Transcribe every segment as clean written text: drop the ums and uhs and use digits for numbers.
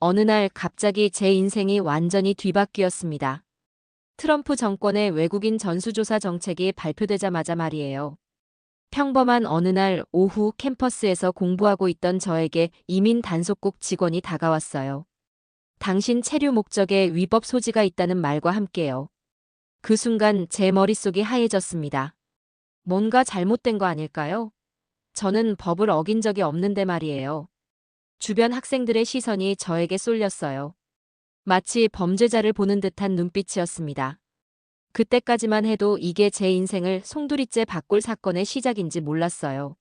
어느 날 갑자기 제 인생이 완전히 뒤바뀌었습니다. 트럼프 정권의 외국인 전수조사 정책이 발표되자마자 말이에요. 평범한 어느 날 오후 캠퍼스에서 공부하고 있던 저에게 이민 단속국 직원이 다가왔어요. 당신 체류 목적에 위법 소지가 있다는 말과 함께요. 그 순간 제 머릿속이 하얘졌습니다. 뭔가 잘못된 거 아닐까요? 저는 법을 어긴 적이 없는데 말이에요. 주변 학생들의 시선이 저에게 쏠렸어요. 마치 범죄자를 보는 듯한 눈빛이었습니다. 그때까지만 해도 이게 제 인생을 송두리째 바꿀 사건의 시작인지 몰랐어요.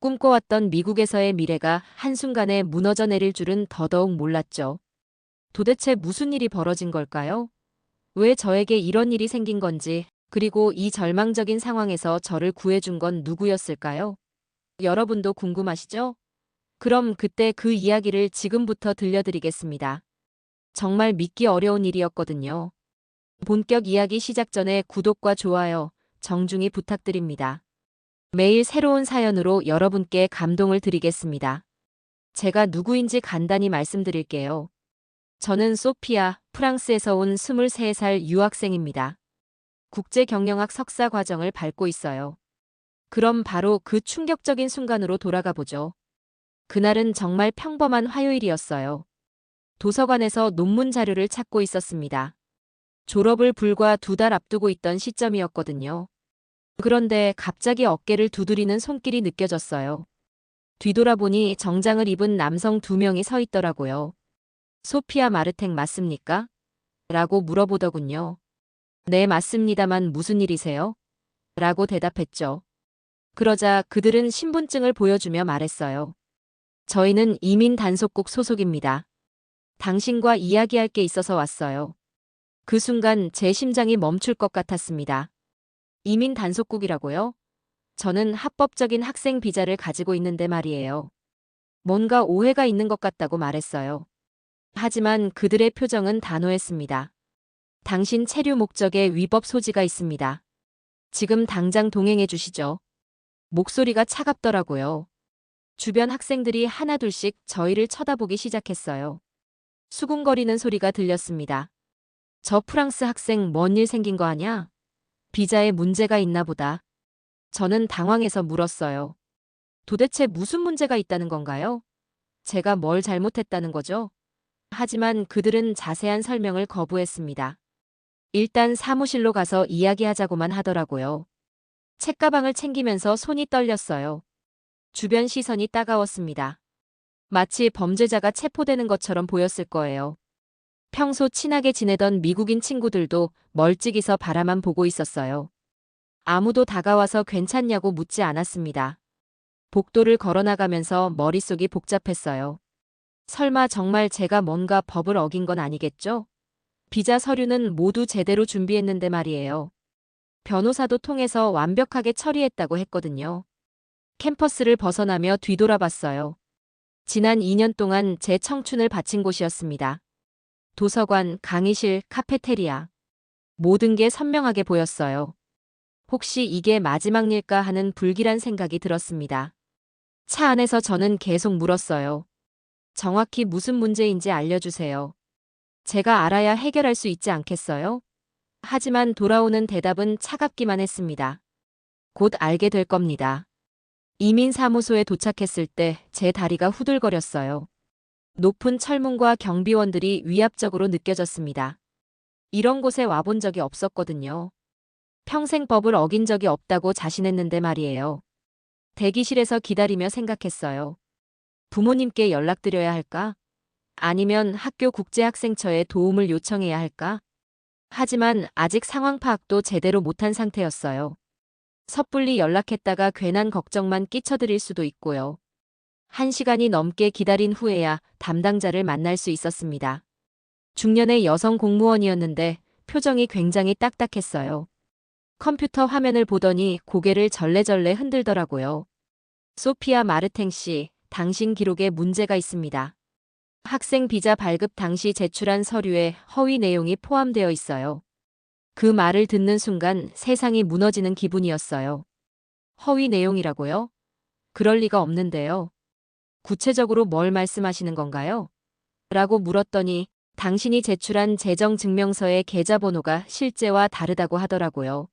꿈꿔왔던 미국에서의 미래가 한순간에 무너져 내릴 줄은 더더욱 몰랐죠. 도대체 무슨 일이 벌어진 걸까요? 왜 저에게 이런 일이 생긴 건지, 그리고 이 절망적인 상황에서 저를 구해준 건 누구였을까요? 여러분도 궁금하시죠? 그럼 그때 그 이야기를 지금부터 들려드리겠습니다. 정말 믿기 어려운 일이었거든요. 본격 이야기 시작 전에 구독과 좋아요, 정중히 부탁드립니다. 매일 새로운 사연으로 여러분께 감동을 드리겠습니다. 제가 누구인지 간단히 말씀드릴게요. 저는 소피아, 프랑스에서 온 23살 유학생입니다. 국제경영학 석사 과정을 밟고 있어요. 그럼 바로 그 충격적인 순간으로 돌아가 보죠. 그날은 정말 평범한 화요일이었어요. 도서관에서 논문 자료를 찾고 있었습니다. 졸업을 불과 2달 앞두고 있던 시점이었거든요. 그런데 갑자기 어깨를 두드리는 손길이 느껴졌어요. 뒤돌아보니 정장을 입은 남성 2명이 서 있더라고요. 소피아 마르탱 맞습니까? 라고 물어보더군요. 네, 맞습니다만 무슨 일이세요? 라고 대답했죠. 그러자 그들은 신분증을 보여주며 말했어요. 저희는 이민 단속국 소속입니다. 당신과 이야기할 게 있어서 왔어요. 그 순간 제 심장이 멈출 것 같았습니다. 이민 단속국이라고요? 저는 합법적인 학생 비자를 가지고 있는데 말이에요. 뭔가 오해가 있는 것 같다고 말했어요. 하지만 그들의 표정은 단호했습니다. 당신 체류 목적에 위법 소지가 있습니다. 지금 당장 동행해 주시죠. 목소리가 차갑더라고요. 주변 학생들이 하나둘씩 저희를 쳐다보기 시작했어요. 수군거리는 소리가 들렸습니다. 저 프랑스 학생 뭔 일 생긴 거 아냐? 비자에 문제가 있나 보다. 저는 당황해서 물었어요. 도대체 무슨 문제가 있다는 건가요? 제가 뭘 잘못했다는 거죠? 하지만 그들은 자세한 설명을 거부했습니다. 일단 사무실로 가서 이야기하자고만 하더라고요. 책가방을 챙기면서 손이 떨렸어요. 주변 시선이 따가웠습니다. 마치 범죄자가 체포되는 것처럼 보였을 거예요. 평소 친하게 지내던 미국인 친구들도 멀찍이서 바라만 보고 있었어요. 아무도 다가와서 괜찮냐고 묻지 않았습니다. 복도를 걸어나가면서 머릿속이 복잡했어요. 설마 정말 제가 뭔가 법을 어긴 건 아니겠죠? 비자 서류는 모두 제대로 준비했는데 말이에요. 변호사도 통해서 완벽하게 처리했다고 했거든요. 캠퍼스를 벗어나며 뒤돌아봤어요. 지난 2년 동안 제 청춘을 바친 곳이었습니다. 도서관, 강의실, 카페테리아. 모든 게 선명하게 보였어요. 혹시 이게 마지막 일까 하는 불길한 생각이 들었습니다. 차 안에서 저는 계속 물었어요. 정확히 무슨 문제인지 알려주세요. 제가 알아야 해결할 수 있지 않겠어요? 하지만 돌아오는 대답은 차갑기만 했습니다. 곧 알게 될 겁니다. 이민사무소에 도착했을 때 제 다리가 후들거렸어요. 높은 철문과 경비원들이 위압적으로 느껴졌습니다. 이런 곳에 와본 적이 없었거든요. 평생 법을 어긴 적이 없다고 자신했는데 말이에요. 대기실에서 기다리며 생각했어요. 부모님께 연락드려야 할까? 아니면 학교 국제학생처에 도움을 요청해야 할까? 하지만 아직 상황 파악도 제대로 못한 상태였어요. 섣불리 연락했다가 괜한 걱정만 끼쳐드릴 수도 있고요. 1시간이 넘게 기다린 후에야 담당자를 만날 수 있었습니다. 중년의 여성 공무원이었는데 표정이 굉장히 딱딱했어요. 컴퓨터 화면을 보더니 고개를 절레절레 흔들더라고요. 소피아 마르탱 씨, 당신 기록에 문제가 있습니다. 학생 비자 발급 당시 제출한 서류에 허위 내용이 포함되어 있어요. 그 말을 듣는 순간 세상이 무너지는 기분이었어요. 허위 내용이라고요? 그럴 리가 없는데요. 구체적으로 뭘 말씀하시는 건가요? 라고 물었더니 당신이 제출한 재정증명서의 계좌번호가 실제와 다르다고 하더라고요.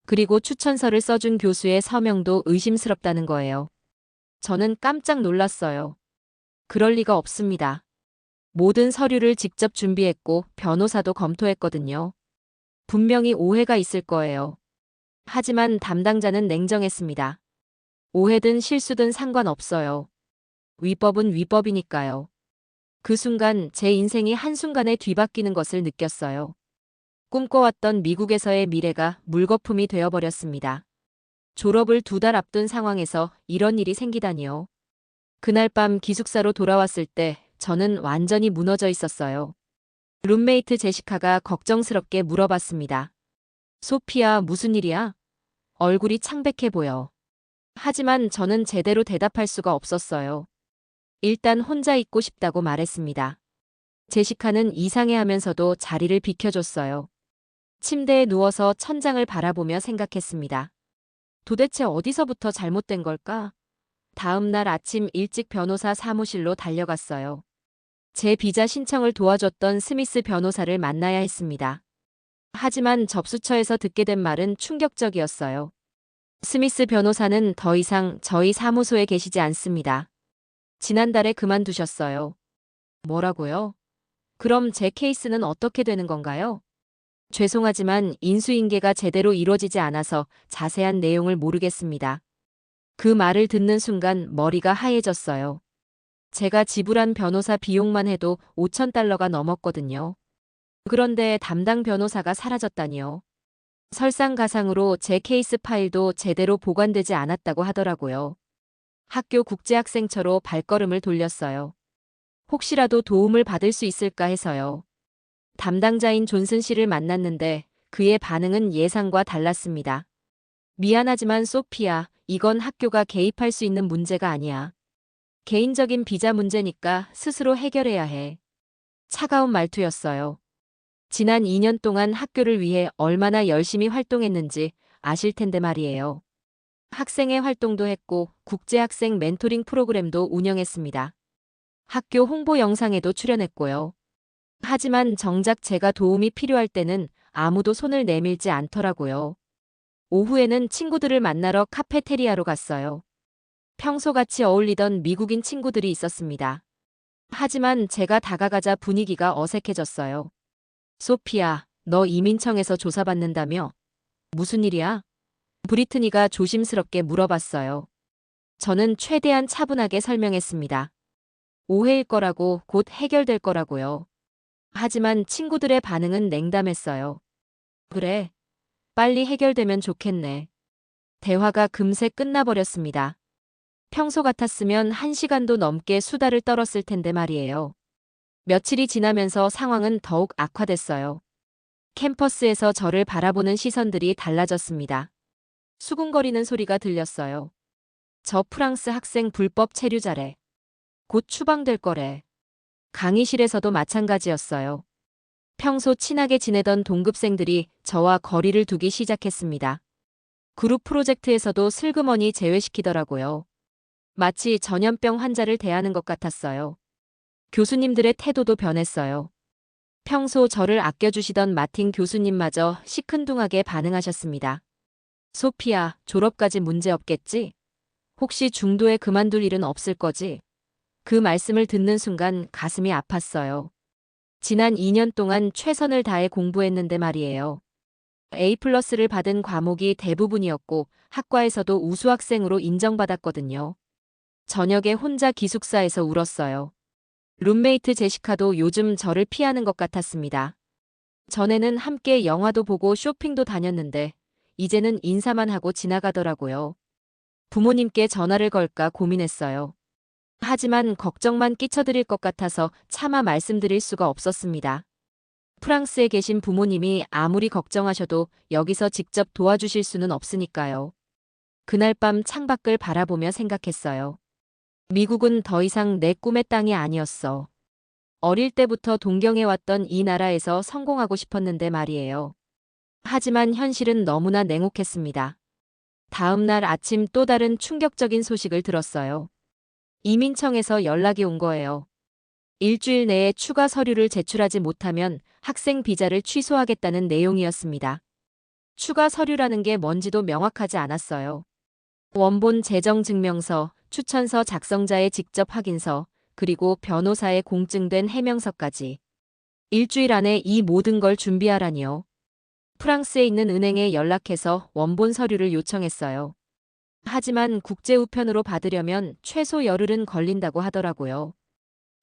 그리고 추천서를 써준 교수의 서명도 의심스럽다는 거예요. 저는 깜짝 놀랐어요. 그럴 리가 없습니다. 모든 서류를 직접 준비했고 변호사도 검토했거든요. 분명히 오해가 있을 거예요. 하지만 담당자는 냉정했습니다. 오해든 실수든 상관없어요. 위법은 위법이니까요. 그 순간 제 인생이 한순간에 뒤바뀌는 것을 느꼈어요. 꿈꿔왔던 미국에서의 미래가 물거품이 되어버렸습니다. 졸업을 2달 앞둔 상황에서 이런 일이 생기다니요. 그날 밤 기숙사로 돌아왔을 때 저는 완전히 무너져 있었어요. 룸메이트 제시카가 걱정스럽게 물어봤습니다. 소피야, 무슨 일이야? 얼굴이 창백해 보여. 하지만 저는 제대로 대답할 수가 없었어요. 일단 혼자 있고 싶다고 말했습니다. 제시카는 이상해하면서도 자리를 비켜줬어요. 침대에 누워서 천장을 바라보며 생각했습니다. 도대체 어디서부터 잘못된 걸까? 다음 날 아침 일찍 변호사 사무실로 달려갔어요. 제 비자 신청을 도와줬던 스미스 변호사를 만나야 했습니다. 하지만 접수처에서 듣게 된 말은 충격적이었어요. 스미스 변호사는 더 이상 저희 사무소에 계시지 않습니다. 지난달에 그만두셨어요. 뭐라고요? 그럼 제 케이스는 어떻게 되는 건가요? 죄송하지만 인수인계가 제대로 이루어지지 않아서 자세한 내용을 모르겠습니다. 그 말을 듣는 순간 머리가 하얘졌어요. 제가 지불한 변호사 비용만 해도 5,000달러가 넘었거든요. 그런데 담당 변호사가 사라졌다니요. 설상가상으로 제 케이스 파일도 제대로 보관되지 않았다고 하더라고요. 학교 국제학생처로 발걸음을 돌렸어요. 혹시라도 도움을 받을 수 있을까 해서요. 담당자인 존슨 씨를 만났는데 그의 반응은 예상과 달랐습니다. 미안하지만 소피야, 이건 학교가 개입할 수 있는 문제가 아니야. 개인적인 비자 문제니까 스스로 해결해야 해. 차가운 말투였어요. 지난 2년 동안 학교를 위해 얼마나 열심히 활동했는지 아실 텐데 말이에요. 학생회 활동도 했고 국제학생 멘토링 프로그램도 운영했습니다. 학교 홍보 영상에도 출연했고요. 하지만 정작 제가 도움이 필요할 때는 아무도 손을 내밀지 않더라고요. 오후에는 친구들을 만나러 카페테리아로 갔어요. 평소 같이 어울리던 미국인 친구들이 있었습니다. 하지만 제가 다가가자 분위기가 어색해졌어요. 소피야, 너 이민청에서 조사받는다며? 무슨 일이야? 브리트니가 조심스럽게 물어봤어요. 저는 최대한 차분하게 설명했습니다. 오해일 거라고, 곧 해결될 거라고요. 하지만 친구들의 반응은 냉담했어요. 그래, 빨리 해결되면 좋겠네. 대화가 금세 끝나버렸습니다. 평소 같았으면 1시간도 넘게 수다를 떨었을 텐데 말이에요. 며칠이 지나면서 상황은 더욱 악화됐어요. 캠퍼스에서 저를 바라보는 시선들이 달라졌습니다. 수군거리는 소리가 들렸어요. 저 프랑스 학생 불법 체류자래. 곧 추방될 거래. 강의실에서도 마찬가지였어요. 평소 친하게 지내던 동급생들이 저와 거리를 두기 시작했습니다. 그룹 프로젝트에서도 슬그머니 제외시키더라고요. 마치 전염병 환자를 대하는 것 같았어요. 교수님들의 태도도 변했어요. 평소 저를 아껴주시던 마틴 교수님마저 시큰둥하게 반응하셨습니다. 소피야, 졸업까지 문제 없겠지? 혹시 중도에 그만둘 일은 없을 거지? 그 말씀을 듣는 순간 가슴이 아팠어요. 지난 2년 동안 최선을 다해 공부했는데 말이에요. A+를 받은 과목이 대부분이었고 학과에서도 우수학생으로 인정받았거든요. 저녁에 혼자 기숙사에서 울었어요. 룸메이트 제시카도 요즘 저를 피하는 것 같았습니다. 전에는 함께 영화도 보고 쇼핑도 다녔는데 이제는 인사만 하고 지나가더라고요. 부모님께 전화를 걸까 고민했어요. 하지만 걱정만 끼쳐드릴 것 같아서 차마 말씀드릴 수가 없었습니다. 프랑스에 계신 부모님이 아무리 걱정하셔도 여기서 직접 도와주실 수는 없으니까요. 그날 밤 창밖을 바라보며 생각했어요. 미국은 더 이상 내 꿈의 땅이 아니었어. 어릴 때부터 동경해왔던 이 나라에서 성공하고 싶었는데 말이에요. 하지만 현실은 너무나 냉혹했습니다. 다음 날 아침 또 다른 충격적인 소식을 들었어요. 이민청에서 연락이 온 거예요. 일주일 내에 추가 서류를 제출하지 못하면 학생 비자를 취소하겠다는 내용이었습니다. 추가 서류라는 게 뭔지도 명확하지 않았어요. 원본 재정증명서, 추천서 작성자의 직접 확인서, 그리고 변호사의 공증된 해명서까지. 일주일 안에 이 모든 걸 준비하라니요. 프랑스에 있는 은행에 연락해서 원본 서류를 요청했어요. 하지만 국제 우편으로 받으려면 최소 열흘은 걸린다고 하더라고요.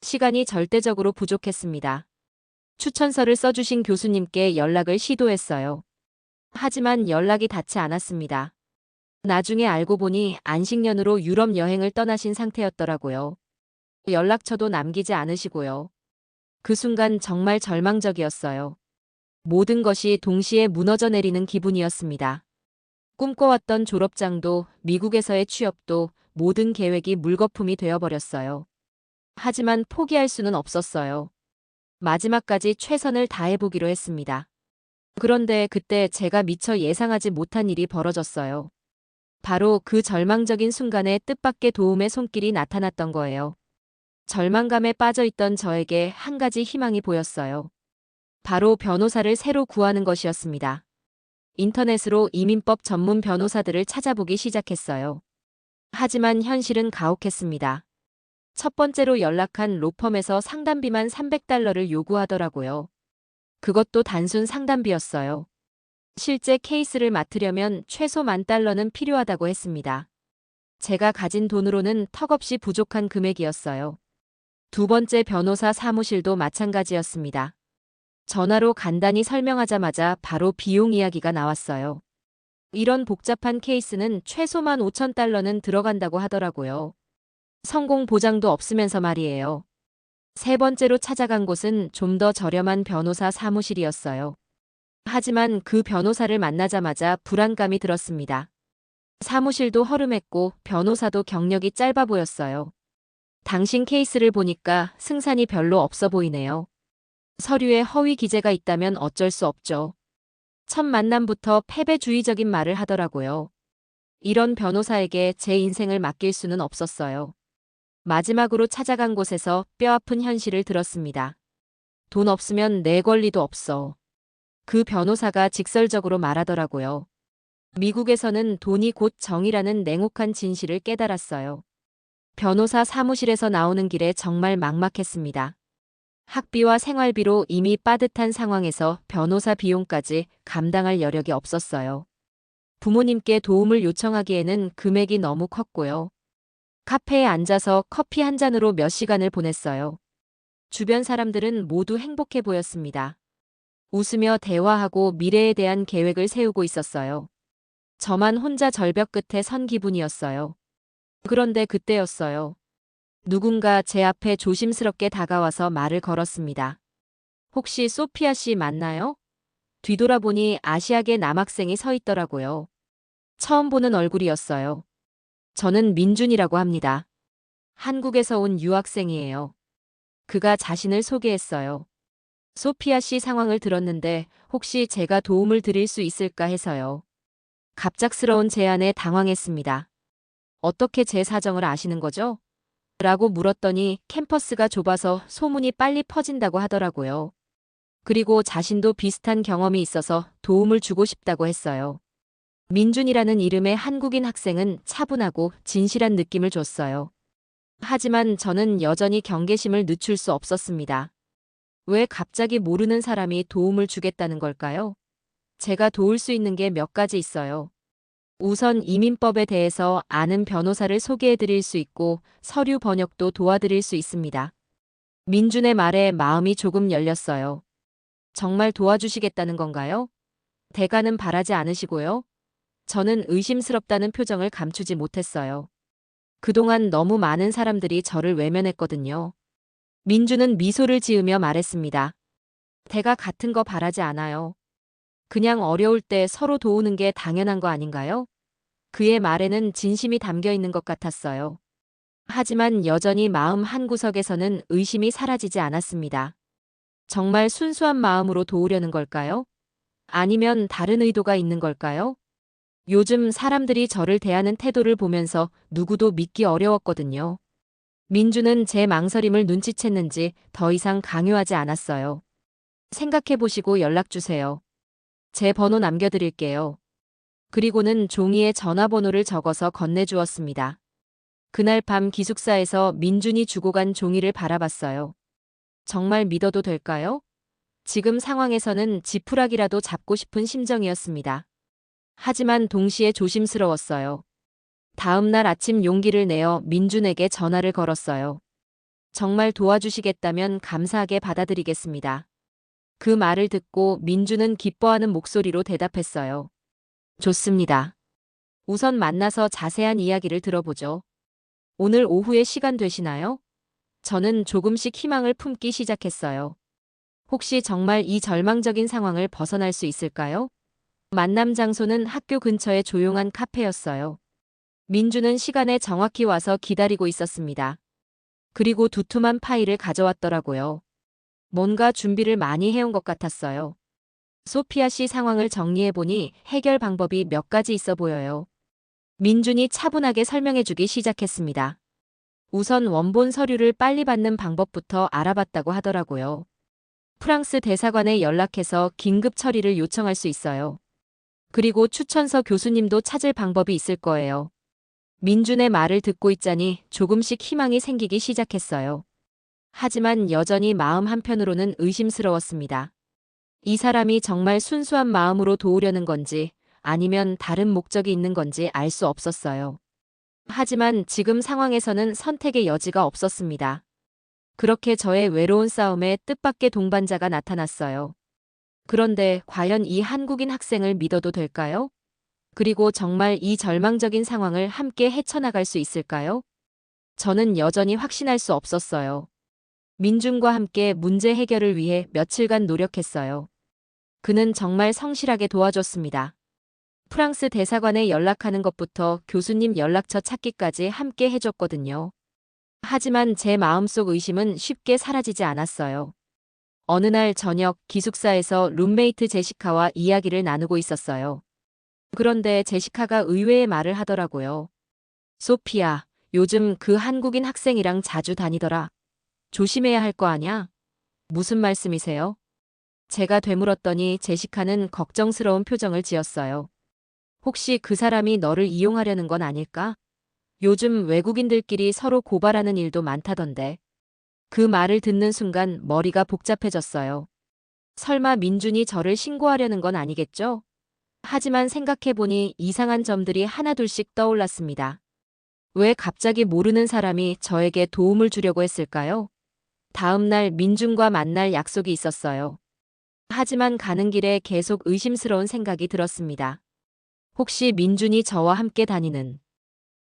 시간이 절대적으로 부족했습니다. 추천서를 써주신 교수님께 연락을 시도했어요. 하지만 연락이 닿지 않았습니다. 나중에 알고 보니 안식년으로 유럽 여행을 떠나신 상태였더라고요. 연락처도 남기지 않으시고요. 그 순간 정말 절망적이었어요. 모든 것이 동시에 무너져 내리는 기분이었습니다. 꿈꿔왔던 졸업장도 미국에서의 취업도 모든 계획이 물거품이 되어버렸어요. 하지만 포기할 수는 없었어요. 마지막까지 최선을 다해보기로 했습니다. 그런데 그때 제가 미처 예상하지 못한 일이 벌어졌어요. 바로 그 절망적인 순간에 뜻밖의 도움의 손길이 나타났던 거예요. 절망감에 빠져있던 저에게 한 가지 희망이 보였어요. 바로 변호사를 새로 구하는 것이었습니다. 인터넷으로 이민법 전문 변호사들을 찾아보기 시작했어요. 하지만 현실은 가혹했습니다. 첫 번째로 연락한 로펌에서 상담비만 $300를 요구하더라고요. 그것도 단순 상담비였어요. 실제 케이스를 맡으려면 최소 $10,000는 필요하다고 했습니다. 제가 가진 돈으로는 턱없이 부족한 금액이었어요. 두 번째 변호사 사무실도 마찬가지였습니다. 전화로 간단히 설명하자마자 바로 비용 이야기가 나왔어요. 이런 복잡한 케이스는 최소만 $5,000는 들어간다고 하더라고요. 성공 보장도 없으면서 말이에요. 세 번째로 찾아간 곳은 좀 더 저렴한 변호사 사무실이었어요. 하지만 그 변호사를 만나자마자 불안감이 들었습니다. 사무실도 허름했고 변호사도 경력이 짧아 보였어요. 당신 케이스를 보니까 승산이 별로 없어 보이네요. 서류에 허위 기재가 있다면 어쩔 수 없죠. 첫 만남부터 패배주의적인 말을 하더라고요. 이런 변호사에게 제 인생을 맡길 수는 없었어요. 마지막으로 찾아간 곳에서 뼈아픈 현실을 들었습니다. 돈 없으면 내 권리도 없어. 그 변호사가 직설적으로 말하더라고요. 미국에서는 돈이 곧 정의라는 냉혹한 진실을 깨달았어요. 변호사 사무실에서 나오는 길에 정말 막막했습니다. 학비와 생활비로 이미 빠듯한 상황에서 변호사 비용까지 감당할 여력이 없었어요. 부모님께 도움을 요청하기에는 금액이 너무 컸고요. 카페에 앉아서 커피 한 잔으로 몇 시간을 보냈어요. 주변 사람들은 모두 행복해 보였습니다. 웃으며 대화하고 미래에 대한 계획을 세우고 있었어요. 저만 혼자 절벽 끝에 선 기분이었어요. 그런데 그때였어요. 누군가 제 앞에 조심스럽게 다가와서 말을 걸었습니다. 혹시 소피아 씨 맞나요? 뒤돌아보니 아시아계 남학생이 서 있더라고요. 처음 보는 얼굴이었어요. 저는 민준이라고 합니다. 한국에서 온 유학생이에요. 그가 자신을 소개했어요. 소피아 씨 상황을 들었는데 혹시 제가 도움을 드릴 수 있을까 해서요. 갑작스러운 제안에 당황했습니다. 어떻게 제 사정을 아시는 거죠? 라고 물었더니 캠퍼스가 좁아서 소문이 빨리 퍼진다고 하더라고요. 그리고 자신도 비슷한 경험이 있어서 도움을 주고 싶다고 했어요. 민준이라는 이름의 한국인 학생은 차분하고 진실한 느낌을 줬어요. 하지만 저는 여전히 경계심을 늦출 수 없었습니다. 왜 갑자기 모르는 사람이 도움을 주겠다는 걸까요? 제가 도울 수 있는 게 몇 가지 있어요. 우선 이민법에 대해서 아는 변호사를 소개해 드릴 수 있고 서류 번역도 도와드릴 수 있습니다. 민준의 말에 마음이 조금 열렸어요. 정말 도와주시겠다는 건가요? 대가는 바라지 않으시고요. 저는 의심스럽다는 표정을 감추지 못했어요. 그동안 너무 많은 사람들이 저를 외면했거든요. 민준은 미소를 지으며 말했습니다. 대가 같은 거 바라지 않아요. 그냥 어려울 때 서로 도우는 게 당연한 거 아닌가요? 그의 말에는 진심이 담겨 있는 것 같았어요. 하지만 여전히 마음 한구석에서는 의심이 사라지지 않았습니다. 정말 순수한 마음으로 도우려는 걸까요? 아니면 다른 의도가 있는 걸까요? 요즘 사람들이 저를 대하는 태도를 보면서 누구도 믿기 어려웠거든요. 민주는 제 망설임을 눈치챘는지 더 이상 강요하지 않았어요. 생각해보시고 연락주세요. 제 번호 남겨드릴게요. 그리고는 종이에 전화번호를 적어서 건네주었습니다. 그날 밤 기숙사에서 민준이 주고 간 종이를 바라봤어요. 정말 믿어도 될까요? 지금 상황에서는 지푸라기라도 잡고 싶은 심정이었습니다. 하지만 동시에 조심스러웠어요. 다음 날 아침 용기를 내어 민준에게 전화를 걸었어요. 정말 도와주시겠다면 감사하게 받아들이겠습니다. 그 말을 듣고 민준은 기뻐하는 목소리로 대답했어요. 좋습니다. 우선 만나서 자세한 이야기를 들어보죠. 오늘 오후에 시간 되시나요? 저는 조금씩 희망을 품기 시작했어요. 혹시 정말 이 절망적인 상황을 벗어날 수 있을까요? 만남 장소는 학교 근처의 조용한 카페였어요. 민주는 시간에 정확히 와서 기다리고 있었습니다. 그리고 두툼한 파일을 가져왔더라고요. 뭔가 준비를 많이 해온 것 같았어요. 소피아 씨 상황을 정리해보니 해결 방법이 몇 가지 있어 보여요. 민준이 차분하게 설명해주기 시작했습니다. 우선 원본 서류를 빨리 받는 방법부터 알아봤다고 하더라고요. 프랑스 대사관에 연락해서 긴급 처리를 요청할 수 있어요. 그리고 추천서 교수님도 찾을 방법이 있을 거예요. 민준의 말을 듣고 있자니 조금씩 희망이 생기기 시작했어요. 하지만 여전히 마음 한편으로는 의심스러웠습니다. 이 사람이 정말 순수한 마음으로 도우려는 건지 아니면 다른 목적이 있는 건지 알 수 없었어요. 하지만 지금 상황에서는 선택의 여지가 없었습니다. 그렇게 저의 외로운 싸움에 뜻밖의 동반자가 나타났어요. 그런데 과연 이 한국인 학생을 믿어도 될까요? 그리고 정말 이 절망적인 상황을 함께 헤쳐나갈 수 있을까요? 저는 여전히 확신할 수 없었어요. 민준과 함께 문제 해결을 위해 며칠간 노력했어요. 그는 정말 성실하게 도와줬습니다. 프랑스 대사관에 연락하는 것부터 교수님 연락처 찾기까지 함께 해줬거든요. 하지만 제 마음속 의심은 쉽게 사라지지 않았어요. 어느 날 저녁 기숙사에서 룸메이트 제시카와 이야기를 나누고 있었어요. 그런데 제시카가 의외의 말을 하더라고요. 소피야, 요즘 그 한국인 학생이랑 자주 다니더라. 조심해야 할 거 아냐? 무슨 말씀이세요? 제가 되물었더니 제시카는 걱정스러운 표정을 지었어요. 혹시 그 사람이 너를 이용하려는 건 아닐까? 요즘 외국인들끼리 서로 고발하는 일도 많다던데. 그 말을 듣는 순간 머리가 복잡해졌어요. 설마 민준이 저를 신고하려는 건 아니겠죠? 하지만 생각해보니 이상한 점들이 하나둘씩 떠올랐습니다. 왜 갑자기 모르는 사람이 저에게 도움을 주려고 했을까요? 다음 날 민준과 만날 약속이 있었어요. 하지만 가는 길에 계속 의심스러운 생각이 들었습니다. 혹시 민준이 저와 함께 다니는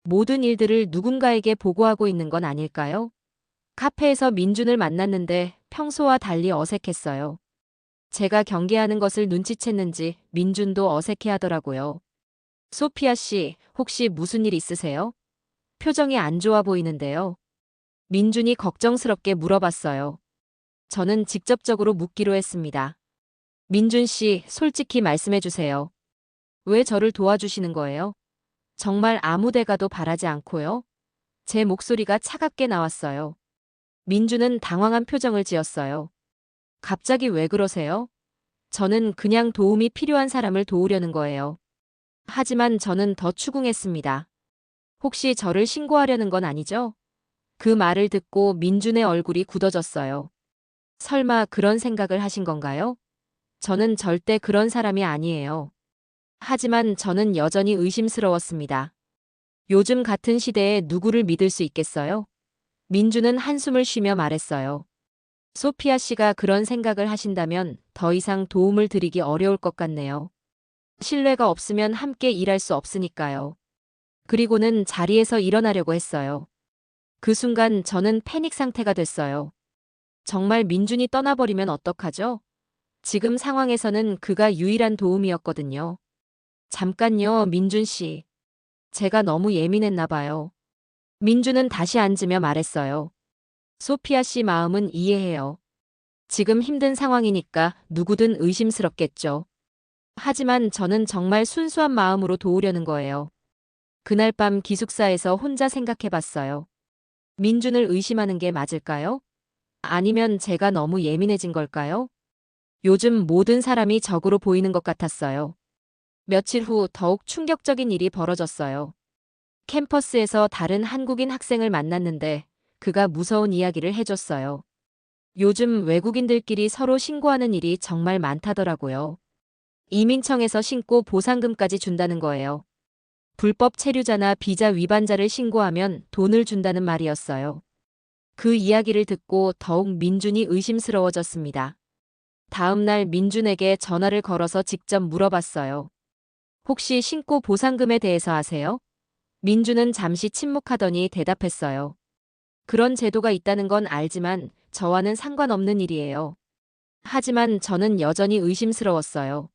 모든 일들을 누군가에게 보고하고 있는 건 아닐까요? 카페에서 민준을 만났는데 평소와 달리 어색했어요. 제가 경계하는 것을 눈치챘는지 민준도 어색해하더라고요. 소피아 씨, 혹시 무슨 일 있으세요? 표정이 안 좋아 보이는데요. 민준이 걱정스럽게 물어봤어요. 저는 직접적으로 묻기로 했습니다. 민준 씨, 솔직히 말씀해 주세요. 왜 저를 도와주시는 거예요? 정말 아무 데 가도 바라지 않고요. 제 목소리가 차갑게 나왔어요. 민준은 당황한 표정을 지었어요. 갑자기 왜 그러세요? 저는 그냥 도움이 필요한 사람을 도우려는 거예요. 하지만 저는 더 추궁했습니다. 혹시 저를 신고하려는 건 아니죠? 그 말을 듣고 민준의 얼굴이 굳어졌어요. 설마 그런 생각을 하신 건가요? 저는 절대 그런 사람이 아니에요. 하지만 저는 여전히 의심스러웠습니다. 요즘 같은 시대에 누구를 믿을 수 있겠어요? 민주는 한숨을 쉬며 말했어요. 소피아 씨가 그런 생각을 하신다면 더 이상 도움을 드리기 어려울 것 같네요. 신뢰가 없으면 함께 일할 수 없으니까요. 그리고는 자리에서 일어나려고 했어요. 그 순간 저는 패닉 상태가 됐어요. 정말 민준이 떠나버리면 어떡하죠? 지금 상황에서는 그가 유일한 도움이었거든요. 잠깐요, 민준 씨. 제가 너무 예민했나 봐요. 민준은 다시 앉으며 말했어요. 소피아 씨 마음은 이해해요. 지금 힘든 상황이니까 누구든 의심스럽겠죠. 하지만 저는 정말 순수한 마음으로 도우려는 거예요. 그날 밤 기숙사에서 혼자 생각해봤어요. 민준을 의심하는 게 맞을까요? 아니면 제가 너무 예민해진 걸까요? 요즘 모든 사람이 적으로 보이는 것 같았어요. 며칠 후 더욱 충격적인 일이 벌어졌어요. 캠퍼스에서 다른 한국인 학생을 만났는데 그가 무서운 이야기를 해줬어요. 요즘 외국인들끼리 서로 신고하는 일이 정말 많다더라고요. 이민청에서 신고 보상금까지 준다는 거예요. 불법 체류자나 비자 위반자를 신고하면 돈을 준다는 말이었어요. 그 이야기를 듣고 더욱 민준이 의심스러워졌습니다. 다음 날 민준에게 전화를 걸어서 직접 물어봤어요. 혹시 신고 보상금에 대해서 아세요? 민준은 잠시 침묵하더니 대답했어요. 그런 제도가 있다는 건 알지만 저와는 상관없는 일이에요. 하지만 저는 여전히 의심스러웠어요.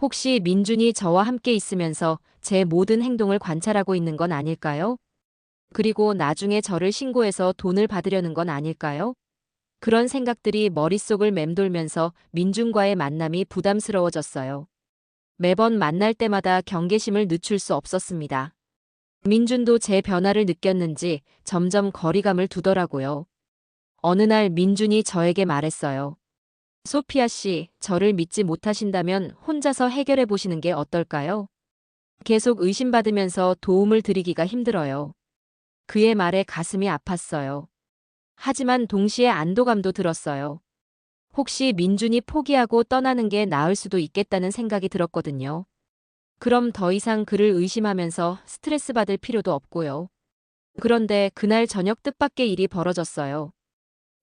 혹시 민준이 저와 함께 있으면서 제 모든 행동을 관찰하고 있는 건 아닐까요? 그리고 나중에 저를 신고해서 돈을 받으려는 건 아닐까요? 그런 생각들이 머릿속을 맴돌면서 민준과의 만남이 부담스러워졌어요. 매번 만날 때마다 경계심을 늦출 수 없었습니다. 민준도 제 변화를 느꼈는지 점점 거리감을 두더라고요. 어느 날 민준이 저에게 말했어요. 소피아 씨, 저를 믿지 못하신다면 혼자서 해결해 보시는 게 어떨까요? 계속 의심받으면서 도움을 드리기가 힘들어요. 그의 말에 가슴이 아팠어요. 하지만 동시에 안도감도 들었어요. 혹시 민준이 포기하고 떠나는 게 나을 수도 있겠다는 생각이 들었거든요. 그럼 더 이상 그를 의심하면서 스트레스 받을 필요도 없고요. 그런데 그날 저녁 뜻밖의 일이 벌어졌어요.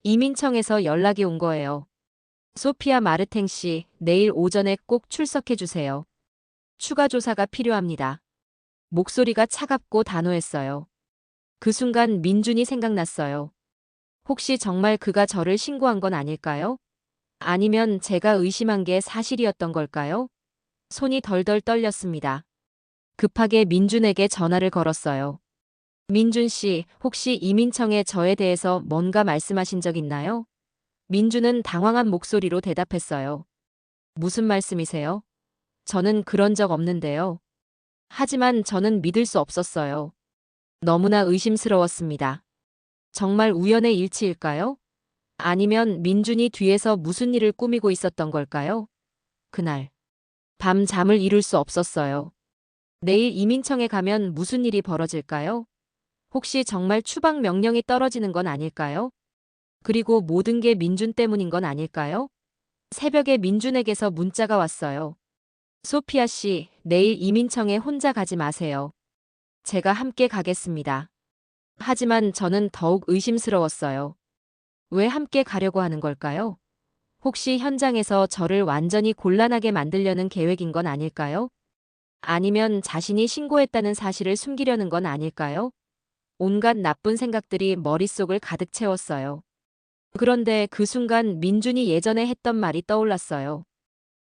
이민청에서 연락이 온 거예요. 소피아 마르탱 씨, 내일 오전에 꼭 출석해 주세요. 추가 조사가 필요합니다. 목소리가 차갑고 단호했어요. 그 순간 민준이 생각났어요. 혹시 정말 그가 저를 신고한 건 아닐까요? 아니면 제가 의심한 게 사실이었던 걸까요? 손이 덜덜 떨렸습니다. 급하게 민준에게 전화를 걸었어요. 민준 씨, 혹시 이민청에 저에 대해서 뭔가 말씀하신 적 있나요? 민준은 당황한 목소리로 대답했어요. 무슨 말씀이세요? 저는 그런 적 없는데요. 하지만 저는 믿을 수 없었어요. 너무나 의심스러웠습니다. 정말 우연의 일치일까요? 아니면 민준이 뒤에서 무슨 일을 꾸미고 있었던 걸까요? 그날 밤 잠을 이룰 수 없었어요. 내일 이민청에 가면 무슨 일이 벌어질까요? 혹시 정말 추방 명령이 떨어지는 건 아닐까요? 그리고 모든 게 민준 때문인 건 아닐까요? 새벽에 민준에게서 문자가 왔어요. 소피아 씨, 내일 이민청에 혼자 가지 마세요. 제가 함께 가겠습니다. 하지만 저는 더욱 의심스러웠어요. 왜 함께 가려고 하는 걸까요? 혹시 현장에서 저를 완전히 곤란하게 만들려는 계획인 건 아닐까요? 아니면 자신이 신고했다는 사실을 숨기려는 건 아닐까요? 온갖 나쁜 생각들이 머릿속을 가득 채웠어요. 그런데 그 순간 민준이 예전에 했던 말이 떠올랐어요.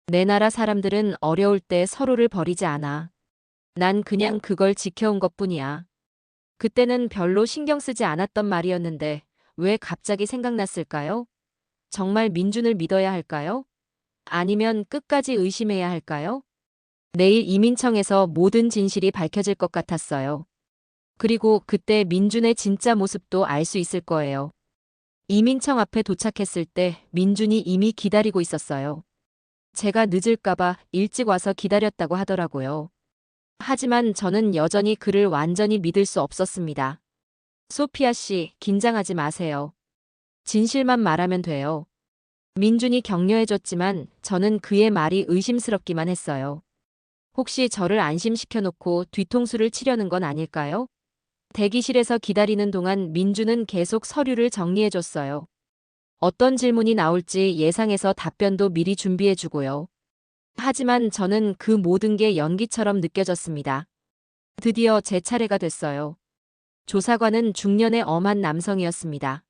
내 나라 사람들은 어려울 때 서로를 버리지 않아. 난 그냥 그걸 지켜온 것뿐이야. 그때는 별로 신경 쓰지 않았던 말이었는데 왜 갑자기 생각났을까요? 정말 민준을 믿어야 할까요? 아니면 끝까지 의심해야 할까요? 내일 이민청에서 모든 진실이 밝혀질 것 같았어요. 그리고 그때 민준의 진짜 모습도 알 수 있을 거예요. 이민청 앞에 도착했을 때 민준이 이미 기다리고 있었어요. 제가 늦을까봐 일찍 와서 기다렸다고 하더라고요. 하지만 저는 여전히 그를 완전히 믿을 수 없었습니다. 소피아 씨, 긴장하지 마세요. 진실만 말하면 돼요. 민준이 격려해줬지만 저는 그의 말이 의심스럽기만 했어요. 혹시 저를 안심시켜놓고 뒤통수를 치려는 건 아닐까요? 대기실에서 기다리는 동안 민준은 계속 서류를 정리해줬어요. 어떤 질문이 나올지 예상해서 답변도 미리 준비해주고요. 하지만 저는 그 모든 게 연기처럼 느껴졌습니다. 드디어 제 차례가 됐어요. 조사관은 중년의 엄한 남성이었습니다.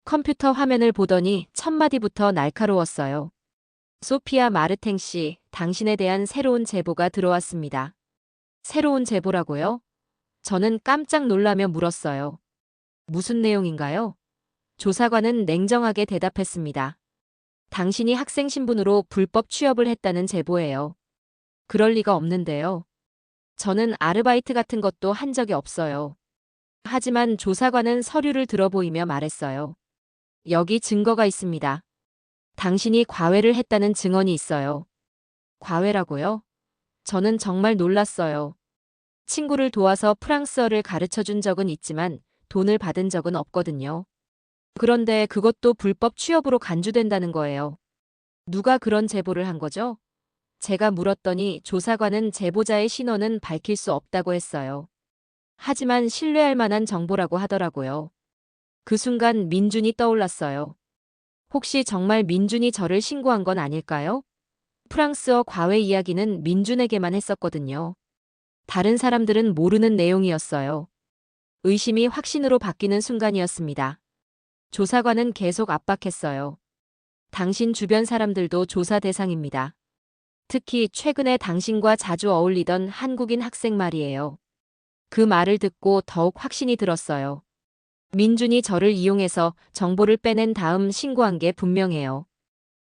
컴퓨터 화면을 보더니 첫 마디부터 날카로웠어요. 소피아 마르탱 씨, 당신에 대한 새로운 제보가 들어왔습니다. 새로운 제보라고요? 저는 깜짝 놀라며 물었어요. 무슨 내용인가요? 조사관은 냉정하게 대답했습니다. 당신이 학생 신분으로 불법 취업을 했다는 제보예요. 그럴 리가 없는데요. 저는 아르바이트 같은 것도 한 적이 없어요. 하지만 조사관은 서류를 들어보이며 말했어요. 여기 증거가 있습니다. 당신이 과외를 했다는 증언이 있어요. 과외라고요? 저는 정말 놀랐어요. 친구를 도와서 프랑스어를 가르쳐 준 적은 있지만 돈을 받은 적은 없거든요. 그런데 그것도 불법 취업으로 간주된다는 거예요. 누가 그런 제보를 한 거죠? 제가 물었더니 조사관은 제보자의 신원은 밝힐 수 없다고 했어요. 하지만 신뢰할 만한 정보라고 하더라고요. 그 순간 민준이 떠올랐어요. 혹시 정말 민준이 저를 신고한 건 아닐까요? 프랑스어 과외 이야기는 민준에게만 했었거든요. 다른 사람들은 모르는 내용이었어요. 의심이 확신으로 바뀌는 순간이었습니다. 조사관은 계속 압박했어요. 당신 주변 사람들도 조사 대상입니다. 특히 최근에 당신과 자주 어울리던 한국인 학생 말이에요. 그 말을 듣고 더욱 확신이 들었어요. 민준이 저를 이용해서 정보를 빼낸 다음 신고한 게 분명해요.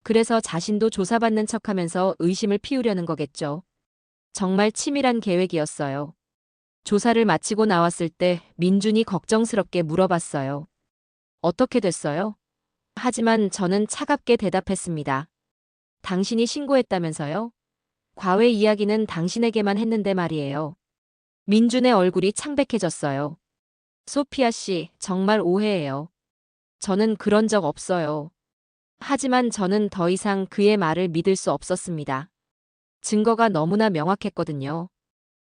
그래서 자신도 조사받는 척하면서 의심을 피우려는 거겠죠. 정말 치밀한 계획이었어요. 조사를 마치고 나왔을 때 민준이 걱정스럽게 물어봤어요. 어떻게 됐어요? 하지만 저는 차갑게 대답했습니다. 당신이 신고했다면서요? 과외 이야기는 당신에게만 했는데 말이에요. 민준의 얼굴이 창백해졌어요. 소피아 씨, 정말 오해예요. 저는 그런 적 없어요. 하지만 저는 더 이상 그의 말을 믿을 수 없었습니다. 증거가 너무나 명확했거든요.